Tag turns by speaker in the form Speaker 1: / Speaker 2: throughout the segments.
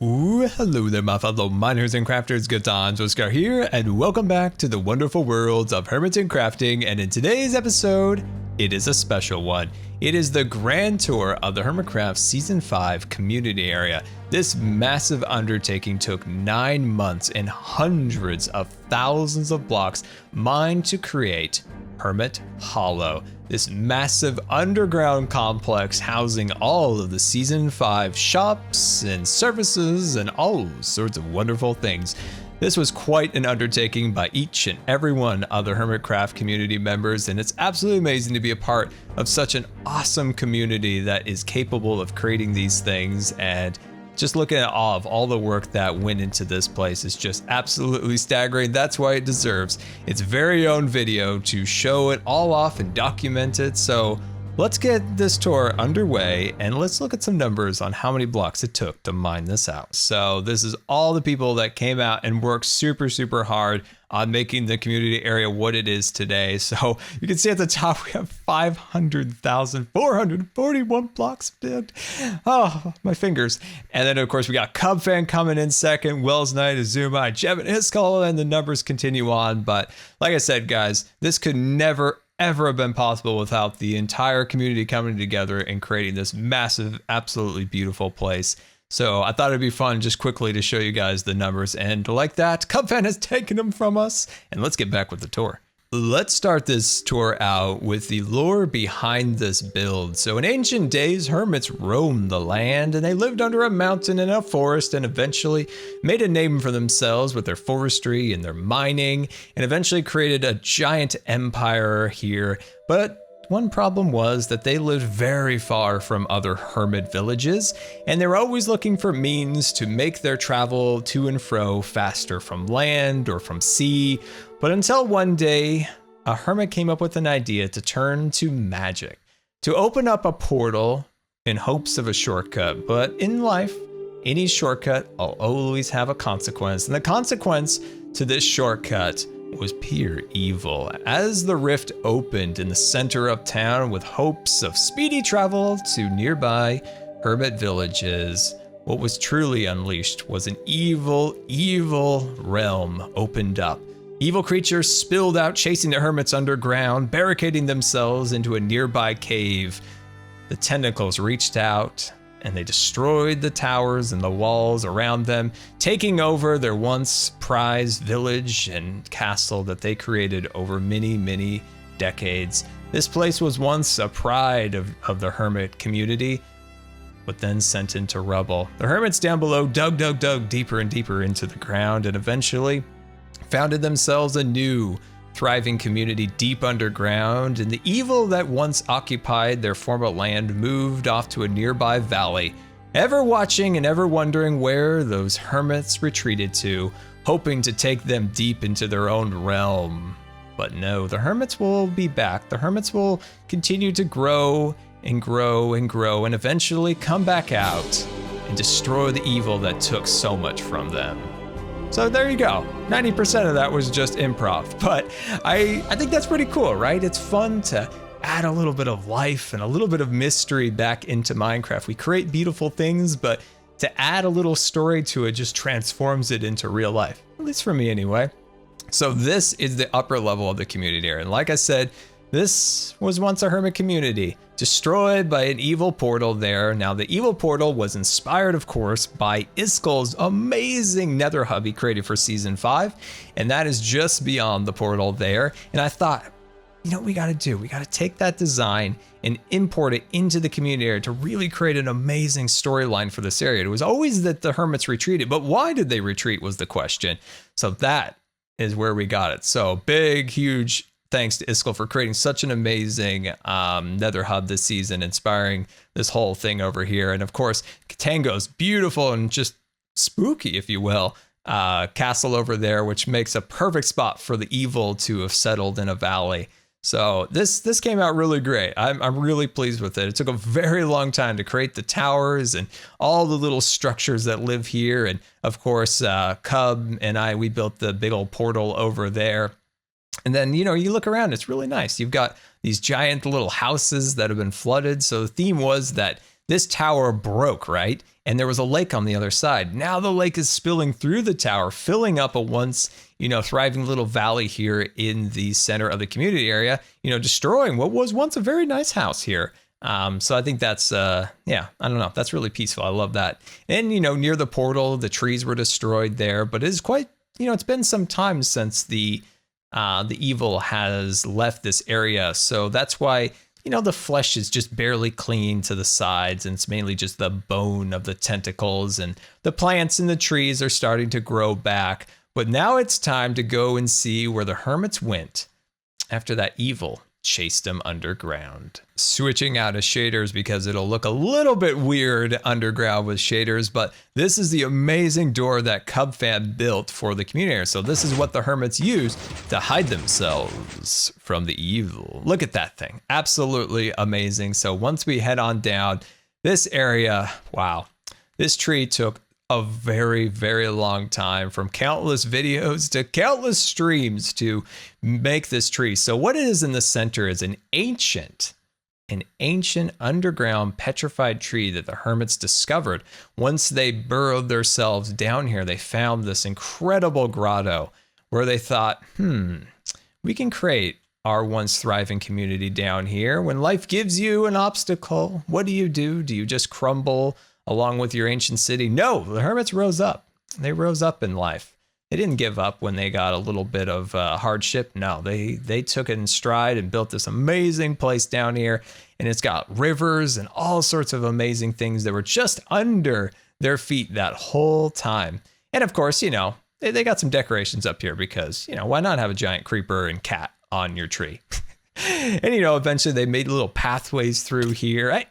Speaker 1: Ooh, hello there, my fellow miners and crafters. GoodTimesWithScar here, and welcome back to the wonderful worlds of Hermitcraft. And in today's episode, it is a special one. It is the grand tour of the Hermitcraft Season 5 community area. This massive undertaking took 9 months and hundreds of thousands of blocks mined to create Hermit Hollow, this massive underground complex housing all of the Season 5 shops and services and all sorts of wonderful things. This was quite an undertaking by each and every one of the Hermitcraft community members, and it's absolutely amazing to be a part of such an awesome community that is capable of creating these things. And just looking at all the work that went into this place is just absolutely staggering. That's why it deserves its very own video to show it all off and document it. So let's get this tour underway and let's look at some numbers on how many blocks it took to mine this out. So this is all the people that came out and worked super hard on making the community area what it is today. So you can see at the top we have 500,441 blocks built. Oh, my fingers. And then of course we got CubFan coming in second, Wells Knight, Azuma, Jeb and Iskall, and the numbers continue on. But like I said, guys, this could never ever have been possible without the entire community coming together and creating this massive, absolutely beautiful place. So I thought it'd be fun just quickly to show you guys the numbers, and like that, CubFan has taken them from us, and let's get back with the tour. Let's start this tour out with the lore behind this build. So in ancient days, hermits roamed the land, and they lived under a mountain and a forest, and eventually made a name for themselves with their forestry and their mining, and eventually created a giant empire here. But one problem was that they lived very far from other hermit villages, and they were always looking for means to make their travel to and fro faster from land or from sea. But until one day, a hermit came up with an idea to turn to magic, to open up a portal in hopes of a shortcut. But in life, any shortcut will always have a consequence, and the consequence to this shortcut was pure evil. As the rift opened in the center of town with hopes of speedy travel to nearby hermit villages, what was truly unleashed was an evil realm opened up. Evil creatures spilled out, chasing the hermits underground, barricading themselves into a nearby cave. The tentacles reached out and they destroyed the towers and the walls around them, taking over their once prized village and castle that they created over many decades. This place was once a pride of the hermit community, but then sent into rubble. The hermits down below dug deeper and deeper into the ground, and eventually founded themselves a new thriving community deep underground, and the evil that once occupied their former land moved off to a nearby valley, ever watching and ever wondering where those hermits retreated to, hoping to take them deep into their own realm. But no, the hermits will be back. The hermits will continue to grow and grow and grow, and eventually come back out and destroy the evil that took so much from them. So there you go. 90% of that was just improv, but I think that's pretty cool, right? It's fun to add a little bit of life and a little bit of mystery back into Minecraft. We create beautiful things, but to add a little story to it just transforms it into real life, at least for me anyway. So this is the upper level of the community area, and like I said, this was once a hermit community, destroyed by an evil portal there. Now, the evil portal was inspired, of course, by Iskall's amazing nether hub he created for Season 5, and that is just beyond the portal there. And I thought, you know what we gotta do? We gotta take that design and import it into the community area to really create an amazing storyline for this area. It was always that the hermits retreated, but why did they retreat was the question. So that is where we got it. So big, huge thanks to Iskall for creating such an amazing nether hub this season, inspiring this whole thing over here. And of course, Katango's beautiful and just spooky, if you will, castle over there, which makes a perfect spot for the evil to have settled in a valley. So this came out really great. I'm really pleased with it. It took a very long time to create the towers and all the little structures that live here. And of course, Cub and we built the big old portal over there. And then, you know, you look around, it's really nice. You've got these giant little houses that have been flooded. So the theme was that this tower broke, right? And there was a lake on the other side. Now the lake is spilling through the tower, filling up a once, thriving little valley here in the center of the community area, destroying what was once a very nice house here. So I think that's, I don't know. That's really peaceful. I love that. And, near the portal, the trees were destroyed there, but it is quite, it's been some time since the evil has left this area. So that's why, the flesh is just barely clinging to the sides, and it's mainly just the bone of the tentacles, and the plants and the trees are starting to grow back. But now it's time to go and see where the hermits went after that evil chased them underground. Switching out of shaders because it'll look a little bit weird underground with shaders, but this is the amazing door that CubFan built for the community area. So this is what the hermits use to hide themselves from the evil. Look at that thing. Absolutely amazing. So once we head on down this area, wow, this tree took a very, very long time, from countless videos to countless streams to make this tree. So what it is in the center is an ancient underground petrified tree that the hermits discovered. Once they burrowed themselves down here, they found this incredible grotto where they thought, we can create our once thriving community down here. When life gives you an obstacle, what do? Do you just crumble along with your ancient city? No, the hermits rose up. They rose up in life. They didn't give up when they got a little bit of hardship. No, they took it in stride and built this amazing place down here. And it's got rivers and all sorts of amazing things that were just under their feet that whole time. And of course, they got some decorations up here because, why not have a giant creeper and cat on your tree? And, eventually they made little pathways through here.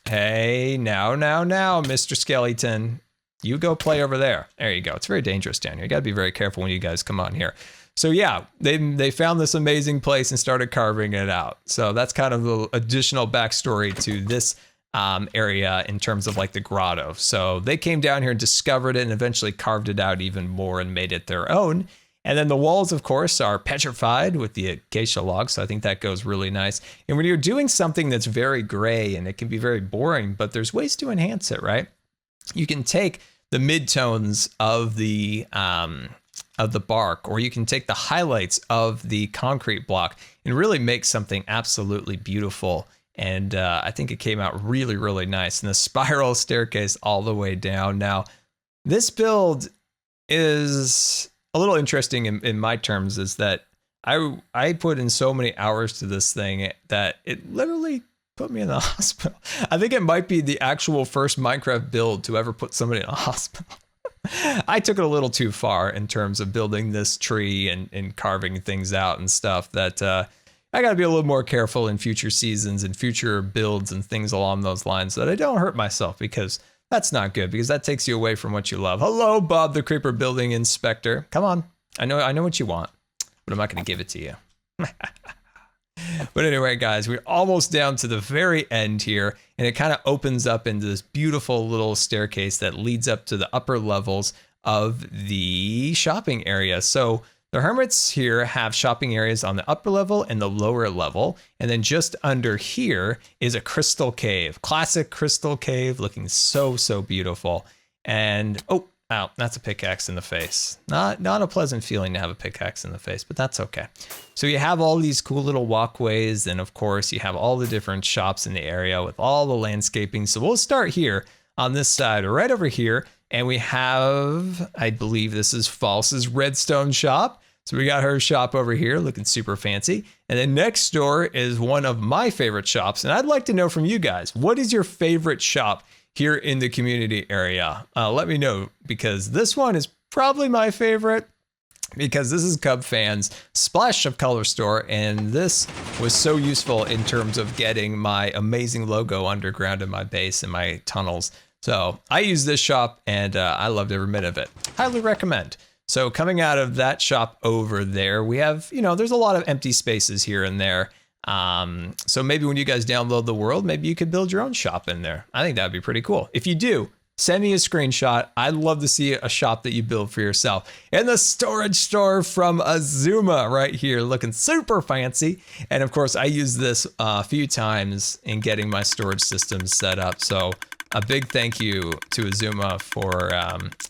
Speaker 1: Hey, now, Mr. Skeleton, you go play over there. There you go. It's very dangerous down here. You got to be very careful when you guys come on here. So yeah, they found this amazing place and started carving it out. So that's kind of the additional backstory to this area in terms of like the grotto. So they came down here and discovered it and eventually carved it out even more and made it their own. And then the walls, of course, are petrified with the acacia logs. So I think that goes really nice. And when you're doing something that's very gray and it can be very boring, but there's ways to enhance it, right? You can take the midtones of the bark, or you can take the highlights of the concrete block and really make something absolutely beautiful. And I think it came out really, really nice. And the spiral staircase all the way down. Now, this build is a little interesting in my terms, is that I put in so many hours to this thing that it literally put me in the hospital. I think it might be the actual first Minecraft build to ever put somebody in a hospital. I took it a little too far in terms of building this tree and carving things out and stuff, that I got to be a little more careful in future seasons and future builds and things along those lines, so that I don't hurt myself, because that's not good, because that takes you away from what you love. Hello, Bob the Creeper Building Inspector. Come on. I know what you want, but I'm not going to give it to you. But anyway, guys, we're almost down to the very end here, and it kind of opens up into this beautiful little staircase that leads up to the upper levels of the shopping area. So the hermits here have shopping areas on the upper level and the lower level. And then just under here is a crystal cave, classic crystal cave, looking so, so beautiful. And, oh, that's a pickaxe in the face. Not a pleasant feeling to have a pickaxe in the face, but that's okay. So you have all these cool little walkways, and of course you have all the different shops in the area with all the landscaping. So we'll start here on this side, right over here. And we have, I believe this is False's Redstone Shop. So we got her shop over here looking super fancy. And then next door is one of my favorite shops. And I'd like to know from you guys, what is your favorite shop here in the community area? Let me know, because this one is probably my favorite, because this is CubFan's Splash of Color store. And this was so useful in terms of getting my amazing logo underground in my base and my tunnels. So I use this shop and I loved every minute of it. Highly recommend. So coming out of that shop over there, we have, there's a lot of empty spaces here and there. So maybe when you guys download the world, maybe you could build your own shop in there. I think that'd be pretty cool. If you do, send me a screenshot. I'd love to see a shop that you build for yourself. And the storage store from Azuma right here, looking super fancy. And of course, I use this a few times in getting my storage system set up. So a big thank you to Azuma for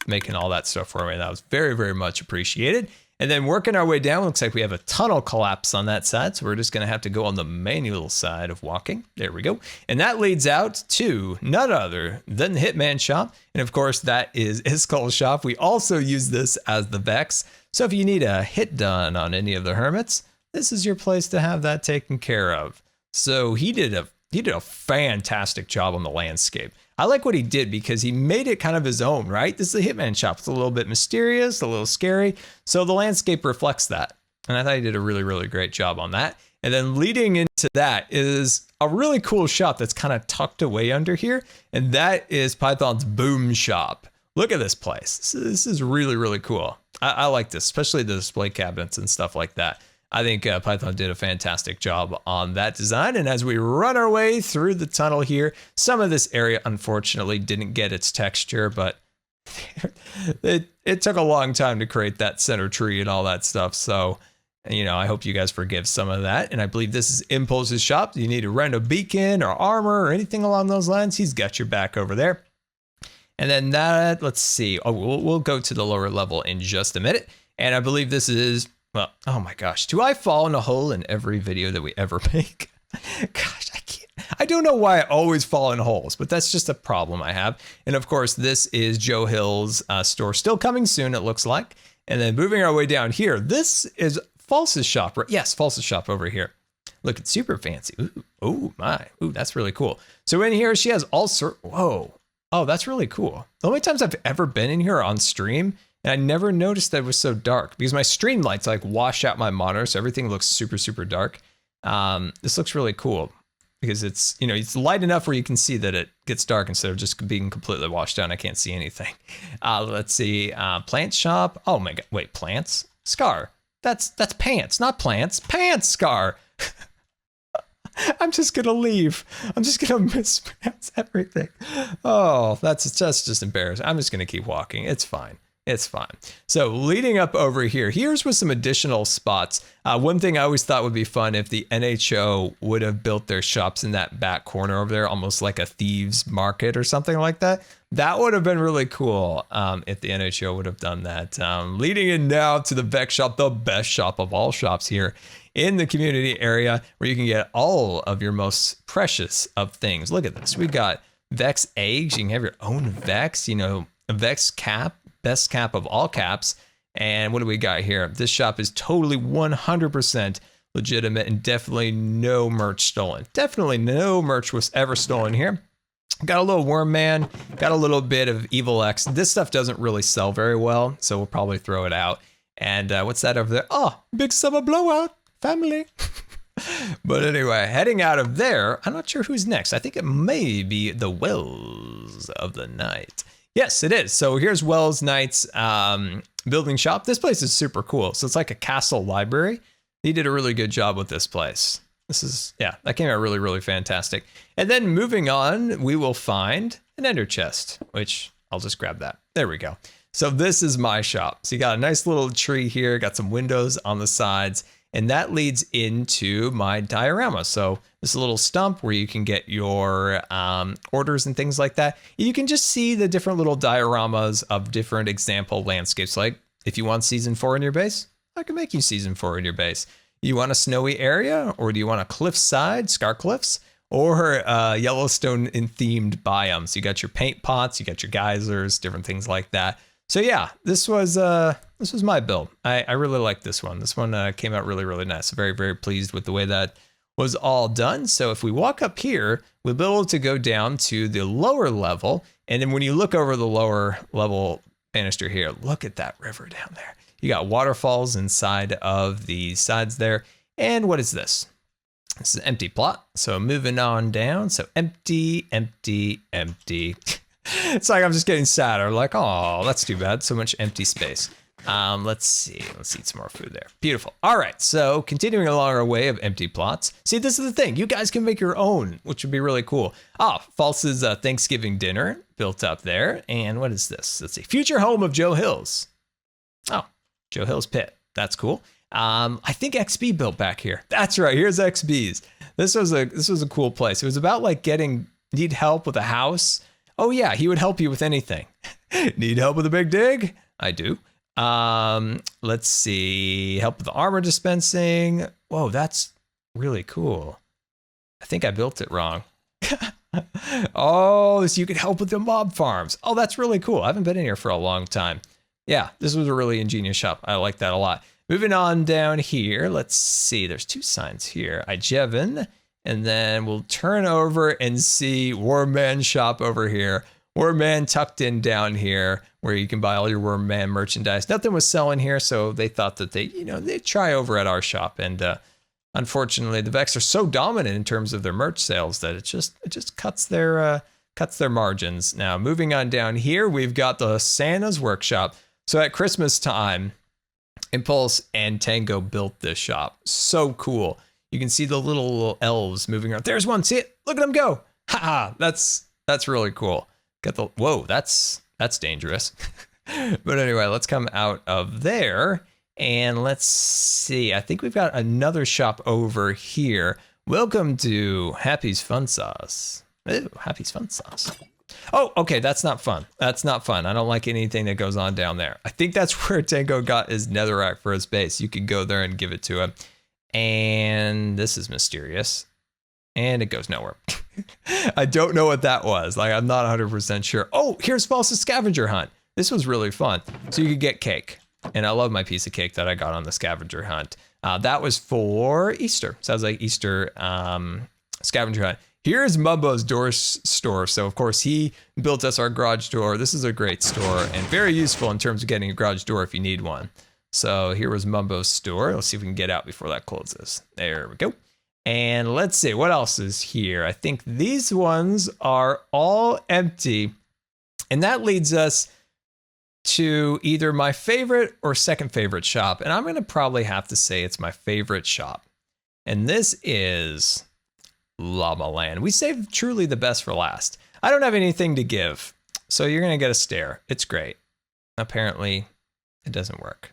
Speaker 1: making all that stuff for me. That was very, very much appreciated. And then working our way down, looks like we have a tunnel collapse on that side. So we're just going to have to go on the manual side of walking. There we go. And that leads out to none other than the Hitman shop. And of course, that is Iskal's shop. We also use this as the Vex. So if you need a hit done on any of the hermits, this is your place to have that taken care of. So he did a fantastic job on the landscape. I like what he did because he made it kind of his own, right? This is a Hitman shop. It's a little bit mysterious, a little scary. So the landscape reflects that. And I thought he did a really, really great job on that. And then leading into that is a really cool shop that's kind of tucked away under here. And that is Python's Boom Shop. Look at this place. This is really, really cool. I like this, especially the display cabinets and stuff like that. I think Python did a fantastic job on that design. And as we run our way through the tunnel here, some of this area, unfortunately, didn't get its texture, but it took a long time to create that center tree and all that stuff. So, you know, I hope you guys forgive some of that. And I believe this is Impulse's shop. You need to rent a beacon or armor or anything along those lines. He's got your back over there. And then that, let's see. Oh, we'll go to the lower level in just a minute. And I believe this is... Well, oh my gosh, do I fall in a hole in every video that we ever make? Gosh, I can't. I don't know why I always fall in holes, but that's just a problem I have. And of course, this is Joe Hill's store, still coming soon, it looks like. And then moving our way down here, this is False's shop, right? Yes, False's shop over here. Looking super fancy. Ooh, oh my. Ooh, that's really cool. So in here, she has all sorts. Whoa. Oh, that's really cool. The only times I've ever been in here on stream, and I never noticed that it was so dark because my stream lights like wash out my monitor. So everything looks super, super dark. This looks really cool because it's, you know, it's light enough where you can see that it gets dark instead of just being completely washed out. I can't see anything. Let's see. Plant shop. Oh my God. Wait, plants? Scar. That's pants, not plants. Pants, Scar. I'm just going to leave. I'm just going to mispronounce everything. Oh, that's just embarrassing. I'm just going to keep walking. It's fine. It's fine. So leading up over here, here's with some additional spots. One thing I always thought would be fun if the NHO would have built their shops in that back corner over there, almost like a thieves market or something like that. That would have been really cool if the NHO would have done that. Leading in now to the Vex Shop, the best shop of all shops here in the community area where you can get all of your most precious of things. Look at this. We got Vex eggs. You can have your own Vex, you know, a Vex cap. Best cap of all caps. And what do we got here? This shop is totally 100% legitimate and definitely no merch stolen. Definitely no merch was ever stolen here. Got a little Worm Man, got a little bit of Evil X. This stuff doesn't really sell very well, so we'll probably throw it out. And what's that over there? Oh, big summer blowout, family. But anyway, heading out of there, I'm not sure who's next. I think it may be the Wells of the Night. Yes, it is. So here's Wells Knight's building shop. This place is super cool. So it's like a castle library. He did a really good job with this place. This is, yeah, that came out really, really fantastic. And then moving on, we will find an Enderchest, which I'll just grab that. There we go. So this is my shop. So you got a nice little tree here, got some windows on the sides, and that leads into my diorama. So this is a little stump where you can get your orders and things like that. You can just see the different little dioramas of different example landscapes. Like if you want season 4 in your base, I can make you season 4 in your base. You want a snowy area, or do you want a cliffside, Scar Cliffs, or Yellowstone in themed biomes? You got your paint pots, you got your geysers, different things like that. So yeah, this was my build. I really like this one. This one came out really, really nice. Very, very pleased with the way that was all done. So if we walk up here, we'll be able to go down to the lower level. And then when you look over the lower level banister here, look at that river down there. You got waterfalls inside of the sides there. And what is this? This is an empty plot. So moving on down. So empty, empty, empty. It's like I'm just getting sadder. Like, oh, that's too bad. So much empty space. Let's see. Let's eat some more food there. Beautiful. All right. So continuing along our way of empty plots. See, this is the thing. You guys can make your own, which would be really cool. False's Thanksgiving dinner built up there. And what is this? Let's see. Future home of Joe Hills. Oh, Joe Hills pit. That's cool. I think XB built back here. That's right. Here's XB's. This was a cool place. It was about like need help with a house. Oh yeah, he would help you with anything. Need help with a big dig? I do. Let's see. Help with the armor dispensing. Whoa, that's really cool. I think I built it wrong. Oh, so you can help with the mob farms. Oh, that's really cool. I haven't been in here for a long time. Yeah, this was a really ingenious shop. I like that a lot. Moving on down here. Let's see. There's 2 signs here. Ijevin. And then we'll turn over and see Wormman shop over here. Wormman tucked in down here where you can buy all your Wormman merchandise. Nothing was selling here, so they thought that they'd try over at our shop. And unfortunately, the Vex are so dominant in terms of their merch sales that it just cuts their margins. Now, moving on down here, we've got the Santa's Workshop. So at Christmas time, Impulse and Tango built this shop. So cool. You can see the little elves moving around. There's one. See it? Look at them go. Haha. That's really cool. Whoa, that's dangerous. But anyway, let's come out of there and let's see. I think we've got another shop over here. Welcome to Happy's Fun Sauce. Ooh, Happy's Fun Sauce. Oh, okay. That's not fun. That's not fun. I don't like anything that goes on down there. I think that's where Tango got his netherrack for his base. You can go there and give it to him. And this is mysterious. And it goes nowhere. I don't know what that was. Like, I'm not 100% sure. Oh, here's False's Scavenger Hunt. This was really fun. So you could get cake. And I love my piece of cake that I got on the Scavenger Hunt. That was for Easter. Sounds like Easter Scavenger Hunt. Here's Mumbo's door store. So, of course, he built us our garage door. This is a great store and very useful in terms of getting a garage door if you need one. So here was Mumbo's store. Let's see if we can get out before that closes. There we go. And let's see, what else is here? I think these ones are all empty. And that leads us to either my favorite or second favorite shop. And I'm going to probably have to say it's my favorite shop. And this is Llama Land. We saved truly the best for last. I don't have anything to give, so you're going to get a stare. It's great. Apparently, it doesn't work.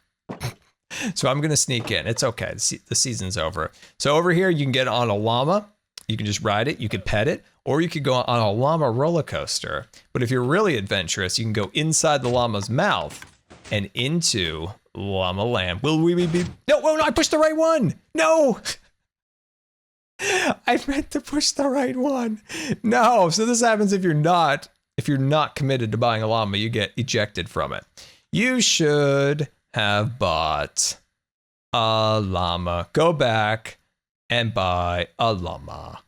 Speaker 1: So I'm going to sneak in. It's okay. The season's over. So over here, you can get on a llama. You can just ride it. You could pet it, or you could go on a llama roller coaster. But if you're really adventurous, you can go inside the llama's mouth and into Llama Land. Will we be? No, I pushed the right one. No. I meant to push the right one. No. So this happens if you're not committed to buying a llama, you get ejected from it. You should have bought a llama. Go back and buy a llama.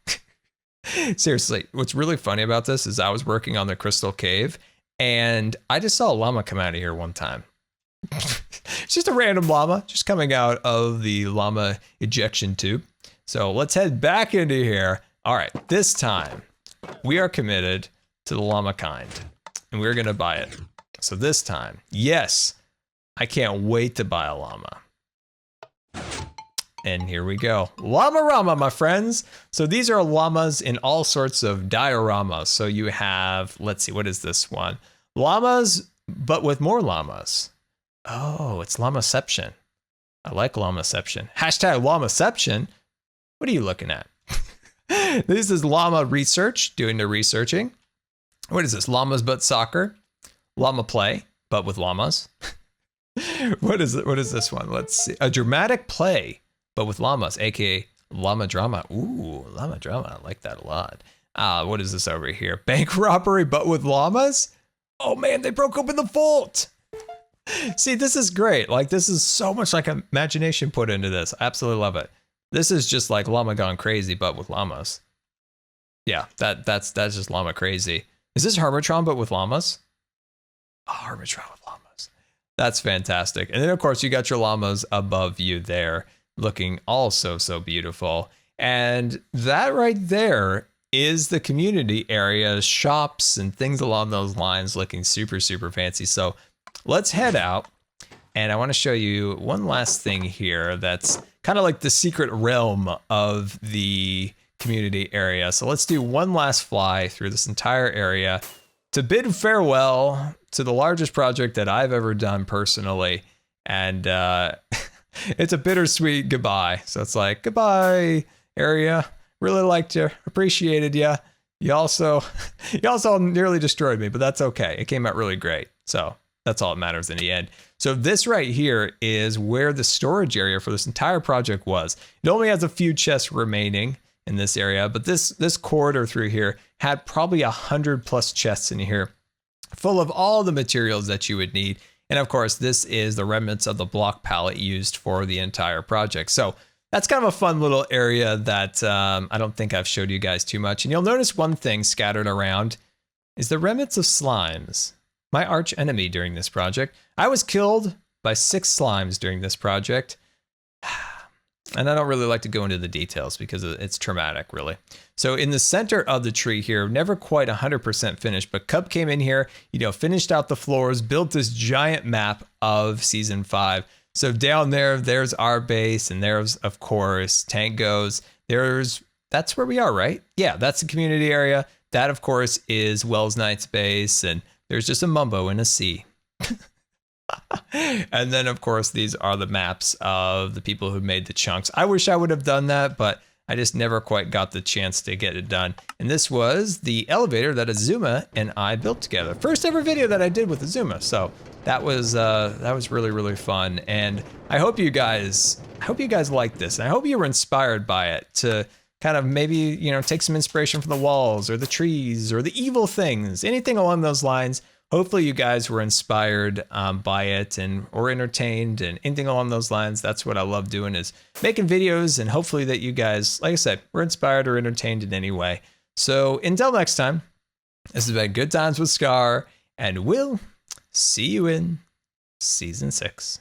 Speaker 1: Seriously, what's really funny about this is I was working on the Crystal Cave and I just saw a llama come out of here one time. It's just a random llama just coming out of the llama ejection tube. So let's head back into here. All right, this time we are committed to the llama kind and we're going to buy it. So this time, yes, I can't wait to buy a llama. And here we go. Llama-rama, my friends. So these are llamas in all sorts of dioramas. So you have, let's see, what is this one? Llamas, but with more llamas. Oh, it's llamaception. I like llamaception. Hashtag llamaception. What are you looking at? This is llama research, doing the researching. What is this? Llamas but soccer. Llama play, but with llamas. What is it? What is this one? Let's see. A dramatic play, but with llamas, aka llama drama. Ooh, llama drama. I like that a lot. What is this over here? Bank robbery, but with llamas? Oh man, they broke open the vault. See, this is great. Like, this is so much like imagination put into this. I absolutely love it. This is just like llama gone crazy, but with llamas. Yeah, that's just llama crazy. Is this Hermitron, but with llamas? Oh, Hermitron with llamas. That's fantastic. And then, of course, you got your llamas above you there, looking also so beautiful. And that right there is the community area, shops and things along those lines looking super, super fancy. So let's head out And I want to show you one last thing here that's kind of like the secret realm of the community area. So let's do one last fly through this entire area to bid farewell to the largest project that I've ever done personally. And it's a bittersweet goodbye. So it's like, goodbye, area. Really liked you, appreciated you. You also nearly destroyed me, but that's okay. It came out really great. So that's all that matters in the end. So this right here is where the storage area for this entire project was. It only has a few chests remaining in this area, but this corridor through here had probably 100+ chests in here, full of all the materials that you would need. And of course, this is the remnants of the block palette used for the entire project. So that's kind of a fun little area that I don't think I've showed you guys too much. And you'll notice one thing scattered around is the remnants of slimes, my arch enemy during this project. I was killed by 6 slimes during this project. And I don't really like to go into the details because it's traumatic, really. So in the center of the tree here, never quite 100% finished, but Cub came in here, finished out the floors, built this giant map of Season 5. So down there, there's our base, and there's, of course, Tango's. That's where we are, right? Yeah, that's the community area. That, of course, is Wells Knight's base, and there's just a Mumbo in a sea. And then, of course, these are the maps of the people who made the chunks. I wish I would have done that, but I just never quite got the chance to get it done. And this was the elevator that Azuma and I built together. First ever video that I did with Azuma. So that was really, really fun. And I hope you guys liked this. And I hope you were inspired by it to kind of maybe, take some inspiration from the walls or the trees or the evil things, anything along those lines. Hopefully you guys were inspired by it or entertained and anything along those lines. That's what I love doing, is making videos, and hopefully that you guys, like I said, were inspired or entertained in any way. So until next time, this has been Good Times with Scar, and we'll see you in Season 6.